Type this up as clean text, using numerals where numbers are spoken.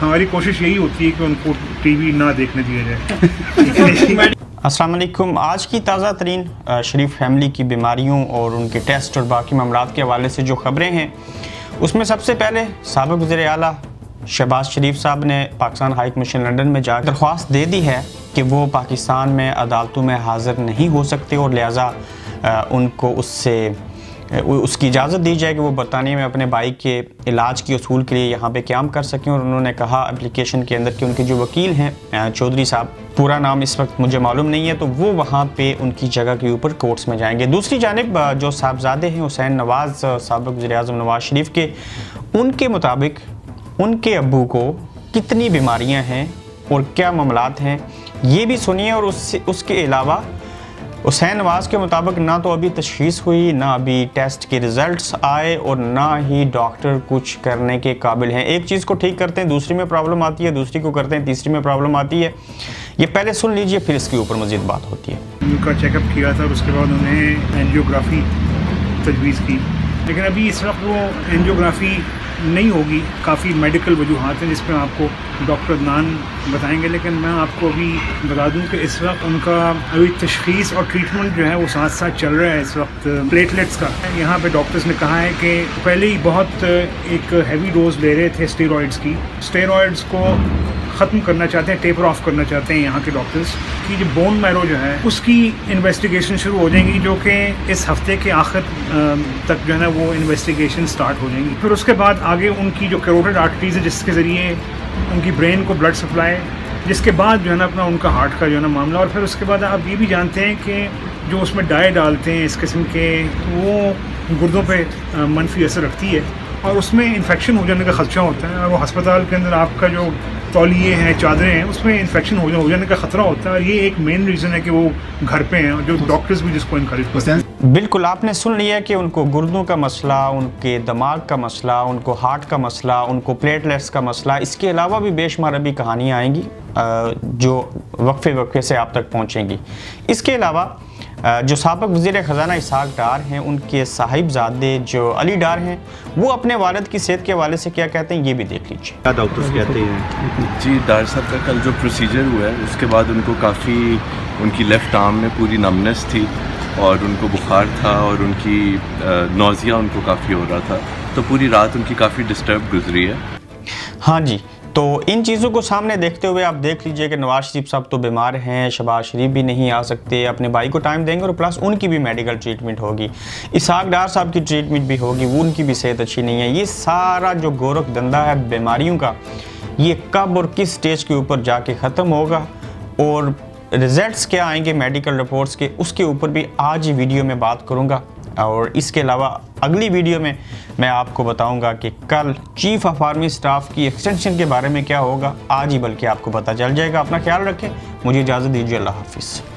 हमारी कोशिश यही होती है कि उनको टीवी ना देखने दिया जाए। अस्सलाम वालेकुम। आज की ताज़ा तरीन शरीफ फैमिली की बीमारियों और उनके टेस्ट और बाकी मामलात के हवाले से जो ख़बरें हैं, उसमें सबसे पहले साबिक़ वज़ीर आला शहबाज शरीफ साहब ने पाकिस्तान हाई कमीशन लंदन में जाकर दरख्वास्त दे दी है कि वो पाकिस्तान में अदालतों में हाज़िर नहीं हो सकते और लिहाजा उनको उसकी इजाज़त दी जाए कि वो बरतानिया में अपने भाई के इलाज की उसूल के लिए यहाँ पे क़याम कर सकें। और उन्होंने कहा एप्लीकेशन के अंदर कि उनके जो वकील हैं चौधरी साहब, पूरा नाम इस वक्त मुझे मालूम नहीं है, तो वो वहाँ पे उनकी जगह के ऊपर कोर्ट्स में जाएंगे। दूसरी जानिब जो साहबजादे हैं हुसैन नवाज़, साबिक़ वज़ीर-ए-आज़म नवाज़ शरीफ के, उनके मुताबिक उनके अब्बू को कितनी बीमारियाँ हैं और क्या मामलात हैं, ये भी सुनिए। और उसके अलावा हुसैन नवाज़ के मुताबिक ना तो अभी तशख़ीस हुई, ना अभी टेस्ट के रिज़ल्ट्स आए और ना ही डॉक्टर कुछ करने के काबिल हैं। एक चीज़ को ठीक करते हैं, दूसरी में प्रॉब्लम आती है, दूसरी को करते हैं, तीसरी में प्रॉब्लम आती है। ये पहले सुन लीजिए, फिर इसके ऊपर मज़ीद बात होती है। उनका चेकअप किया था और उसके बाद उन्हें एंजियोग्राफी तजवीज़ की, लेकिन अभी इस वक्त वो एंजियोग्राफी नहीं होगी। काफ़ी मेडिकल वजूहात हैं जिसमें आपको डॉक्टर अदनान बताएंगे, लेकिन मैं आपको अभी बता दूं कि इस वक्त उनका अभी तशख़ीस और ट्रीटमेंट जो है वो साथ साथ चल रहा है। इस वक्त प्लेटलेट्स का यहाँ पे डॉक्टर्स ने कहा है कि पहले ही बहुत एक हैवी डोज ले रहे थे स्टेरॉइड्स की, स्टेरॉइड्स को ख़त्म करना चाहते हैं, टेपर ऑफ करना चाहते हैं यहाँ के डॉक्टर्स की। जो बोन मैरो जो है उसकी इन्वेस्टिगेशन शुरू हो जाएंगी, जो कि इस हफ्ते के आखिर तक जो है ना वो इन्वेस्टिगेशन स्टार्ट हो जाएंगी। फिर उसके बाद आगे उनकी जो कैरोटिड आर्टरीज है जिसके ज़रिए उनकी ब्रेन को ब्लड सप्लाई, जिसके बाद जो है ना अपना उनका हार्ट का जो है ना मामला। और फिर उसके बाद आप ये भी जानते हैं कि जो उसमें डाई डालते हैं इस किस्म के, वो गुर्दों पे मनफी असर रखती है और उसमें इन्फेक्शन हो जाने का ख़दशा होता है। और वो हस्पताल के अंदर आपका जो तौलिए हैं, चादरें हैं, उसमें इन्फेक्शन हो जाने का ख़तरा होता है। और ये एक मेन रीज़न है कि वो घर पे हैं और जो डॉक्टर्स भी जिसको इनकरेज करते हैं। बिल्कुल, आपने सुन लिया कि उनको गुर्दों का मसला, उनके दिमाग का मसला, उनको हार्ट का मसला, उनको प्लेटलेट्स का मसला, इसके अलावा भी बेशुमार अभी कहानियाँ आएंगी जो वक्फे से आप तक पहुँचेंगी। इसके अलावा जो साबिक़ वज़ीर ख़ज़ाना इसहाक़ डार हैं, उनके साहिबजादे जो अली डार हैं, वो अपने वालिद की सेहत के हवाले से क्या कहते हैं, ये भी देख लीजिए। क्या डॉक्टर्स कहते हैं? जी, डार साहब का कल जो प्रोसीजर हुआ है उसके बाद उनको काफ़ी, उनकी लेफ़्ट आर्म में पूरी नमनेस थी और उनको बुखार था और उनकी नौज़िया उनको काफ़ी हो रहा था, तो पूरी रात उनकी काफ़ी डिस्टर्ब गुजरी है। हाँ जी, तो इन चीज़ों को सामने देखते हुए आप देख लीजिए कि नवाज़ शरीफ साहब तो बीमार हैं, शहबाज शरीफ भी नहीं आ सकते, अपने भाई को टाइम देंगे और प्लस उनकी भी मेडिकल ट्रीटमेंट होगी, इसहाक़ डार साहब की ट्रीटमेंट भी होगी, वो उनकी भी सेहत अच्छी नहीं है। ये सारा जो गोरख धंधा है बीमारियों का, ये कब और किस स्टेज के ऊपर जाके ख़त्म होगा और रिज़ल्ट्स क्या आएंगे मेडिकल रिपोर्ट्स के, उसके ऊपर भी आज ही वीडियो में बात करूँगा। और इसके अलावा अगली वीडियो में मैं आपको बताऊंगा कि कल चीफ़ ऑफ आर्मी स्टाफ की एक्सटेंशन के बारे में क्या होगा। आज ही बल्कि आपको पता चल जाएगा। अपना ख्याल रखें, मुझे इजाज़त दीजिए, अल्लाह हाफिज़।